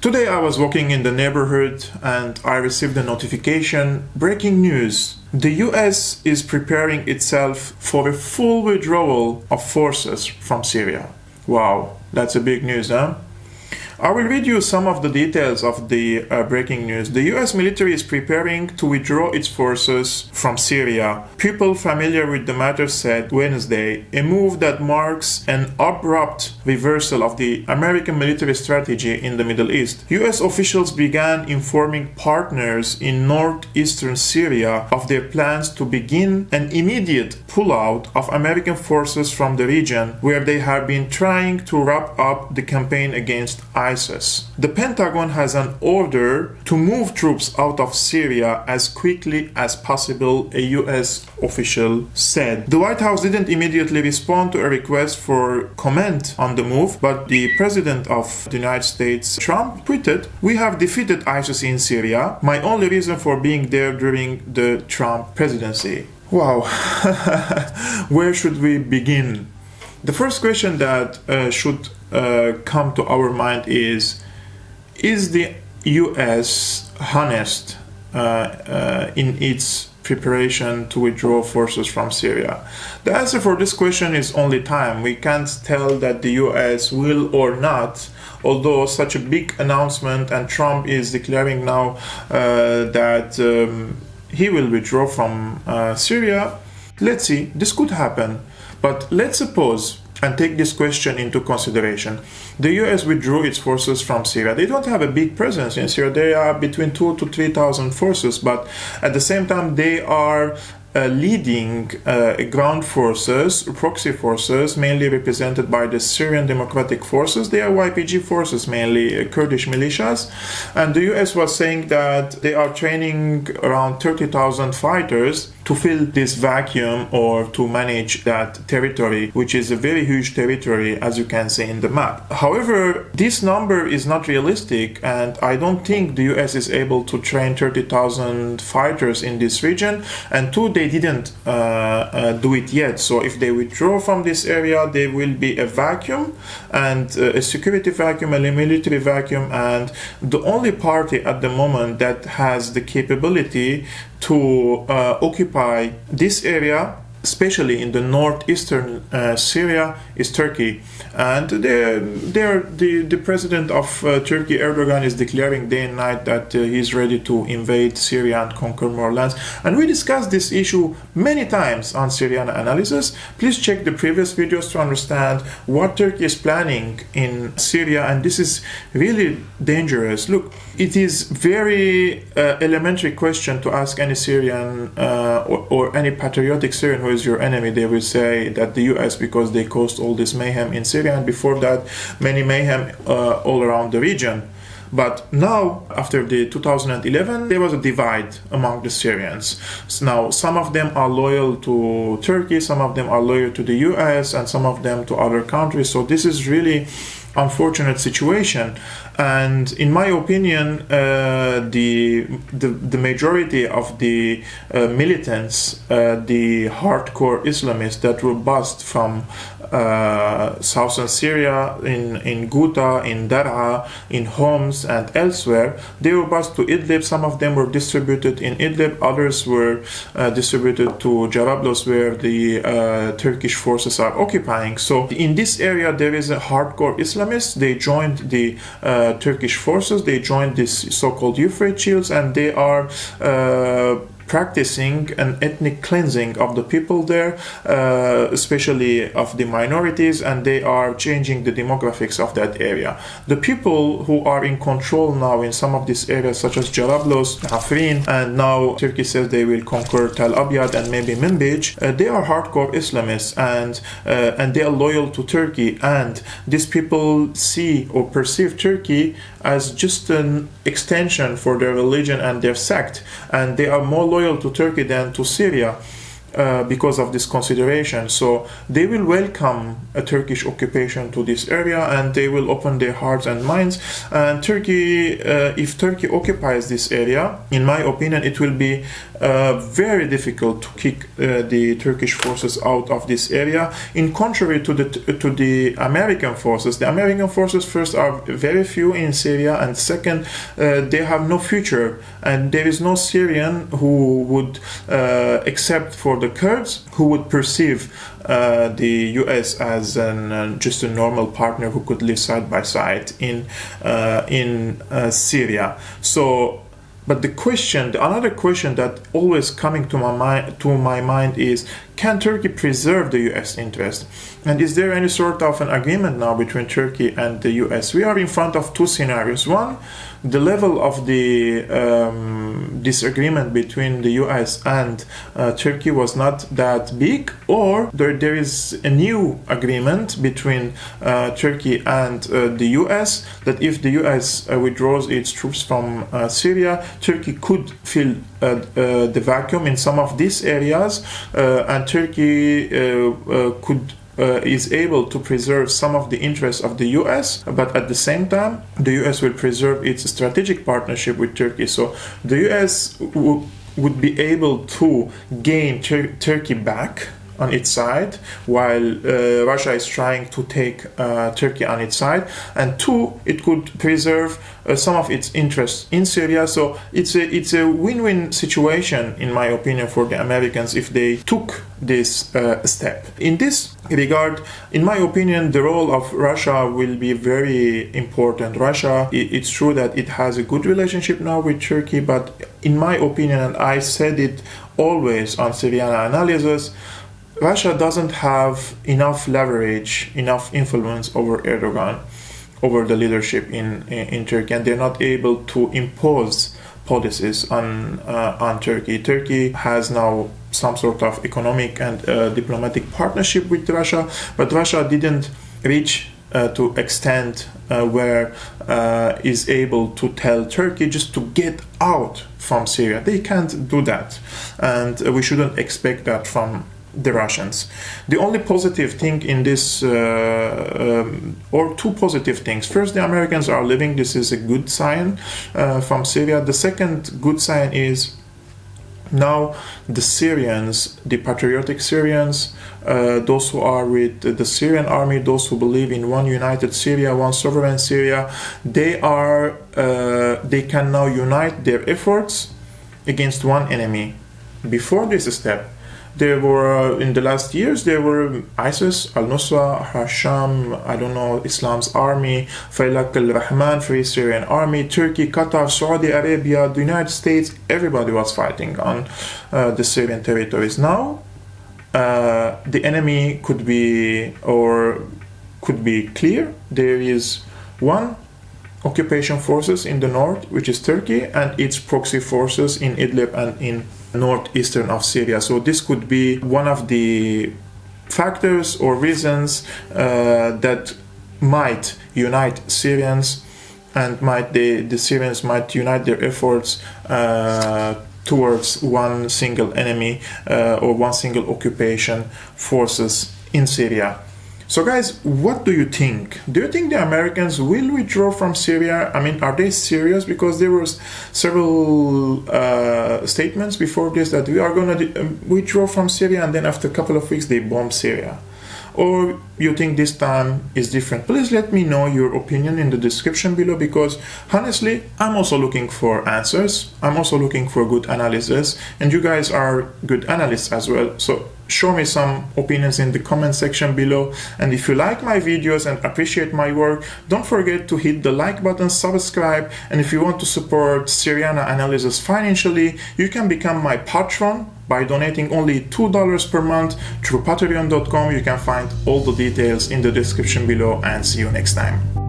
Today I was walking in the neighborhood and I received a notification. Breaking news. The US is preparing itself for a full withdrawal of forces from Syria. Wow, that's a big news, huh? I will read you some of the details of the breaking news. The US military is preparing to withdraw its forces from Syria. People familiar with the matter said Wednesday, a move that marks an abrupt reversal of the American military strategy in the Middle East. US officials began informing partners in northeastern Syria of their plans to begin an immediate pullout of American forces from the region, where they have been trying to wrap up the campaign against ISIS. The Pentagon has an order to move troops out of Syria as quickly as possible, a US official said. The White House didn't immediately respond to a request for comment on the move, but the President of the United States, Trump, tweeted, "We have defeated ISIS in Syria. My only reason for being there during the Trump presidency." Wow. Where should we begin? The first question that should come to our mind is the US honest in its preparation to withdraw forces from Syria? The answer for this question is only time. We can't tell that the US will or not, although such a big announcement, and Trump is declaring now that he will withdraw from Syria. Let's see, this could happen. But let's suppose and take this question into consideration. The US withdrew its forces from Syria. They don't have a big presence in Syria. They are between 2,000 to 3,000 forces, but at the same time they are leading ground forces, proxy forces, mainly represented by the Syrian Democratic Forces. They are YPG forces, mainly Kurdish militias. And the US was saying that they are training around 30,000 fighters to fill this vacuum or to manage that territory, which is a very huge territory, as you can see in the map. However, this number is not realistic, and I don't think the US is able to train 30,000 fighters in this region. And two, they didn't do it yet. So if they withdraw from this area, there will be a vacuum, and a security vacuum, a military vacuum, and the only party at the moment that has the capability to occupy this area, especially in the northeastern Syria, is Turkey. And the president of Turkey, Erdogan, is declaring day and night that he's ready to invade Syria and conquer more lands. And we discussed this issue many times on Syrian Analysis. Please check the previous videos to understand what Turkey is planning in Syria. And this is really dangerous. Look, it is very elementary question to ask any Syrian or any patriotic Syrian who is your enemy. They will say that the US, because they caused all this mayhem in Syria, and before that many mayhem all around the region. But now, after the 2011, there was a divide among the Syrians. So now, some of them are loyal to Turkey, some of them are loyal to the US, and some of them to other countries. So this is really unfortunate situation. And in my opinion, the majority of the militants, the hardcore Islamists that were bussed from southern Syria, in Ghouta, in Daraa, in Homs, and elsewhere, they were bussed to Idlib. Some of them were distributed in Idlib, others were distributed to Jarablus, where the Turkish forces are occupying. So in this area, there is a hardcore Islamists. They joined the Turkish forces, they joined this so-called Euphrates Shields, and they are practicing an ethnic cleansing of the people there, especially of the minorities, and they are changing the demographics of that area. The people who are in control now in some of these areas, such as Jarablus, Afrin, and now Turkey says they will conquer Tel Abyad and maybe Manbij, they are hardcore Islamists, and they are loyal to Turkey, and these people see or perceive Turkey as just an extension for their religion and their sect, and they are more loyal to Turkey than to Syria. because of this consideration. So they will welcome a Turkish occupation to this area, and they will open their hearts and minds. And Turkey, if Turkey occupies this area, in my opinion, it will be very difficult to kick the Turkish forces out of this area. In contrary to the American forces, the American forces first are very few in Syria, and second, they have no future, and there is no Syrian who would except for the Kurds, who would perceive the US as just a normal partner who could live side by side in Syria. So, but another question that always coming to my mind is, can Turkey preserve the US interest? And is there any sort of an agreement now between Turkey and the US? We are in front of two scenarios. One, the level of the disagreement between the US and Turkey was not that big, or there is a new agreement between Turkey and the US that if the US withdraws its troops from Syria, Turkey could fill the vacuum in some of these areas, and Turkey is able to preserve some of the interests of the US, but at the same time, the US will preserve its strategic partnership with Turkey. So the US would be able to gain Turkey back on its side, while Russia is trying to take Turkey on its side, and two, it could preserve some of its interests in Syria. So it's a win-win situation, in my opinion, for the Americans if they took this step. In this regard, in my opinion, the role of Russia will be very important. Russia, it's true that it has a good relationship now with Turkey, but in my opinion, and I said it always on Syrian analysis, Russia doesn't have enough leverage, enough influence over Erdogan, over the leadership in Turkey, and they're not able to impose policies on Turkey. Turkey has now some sort of economic and diplomatic partnership with Russia, but Russia didn't reach to extent where is able to tell Turkey just to get out from Syria. They can't do that, and we shouldn't expect that from the Russians. The only positive thing in this, or two positive things. First, the Americans are leaving. This is a good sign from Syria. The second good sign is now the Syrians, the patriotic Syrians, those who are with the Syrian army, those who believe in one united Syria, one sovereign Syria, they can now unite their efforts against one enemy. Before this step, there were, in the last years, there were ISIS, Al-Nusra, Hasham, I don't know, Islam's army, Faylaq al-Rahman, Free Syrian Army, Turkey, Qatar, Saudi Arabia, the United States, everybody was fighting on the Syrian territories. Now, the enemy could be clear. There is one occupation forces in the north, which is Turkey, and its proxy forces in Idlib and in northeastern of Syria. So this could be one of the factors or reasons that might unite Syrians, and the Syrians might unite their efforts towards one single enemy or one single occupation forces in Syria. So guys, what do you think? Do you think the Americans will withdraw from Syria? I mean, are they serious? Because there were several statements before this that we are going to withdraw from Syria, and then after a couple of weeks they bomb Syria. Or you think this time is different? Please let me know your opinion in the description below, because honestly, I'm also looking for answers. I'm also looking for good analysis, and you guys are good analysts as well. So show me some opinions in the comment section below. And if you like my videos and appreciate my work, don't forget to hit the like button, subscribe, and if you want to support Syrian analysis financially, you can become my patron by donating only $2 per month through patreon.com. You can find all the details in the description below, and see you next time.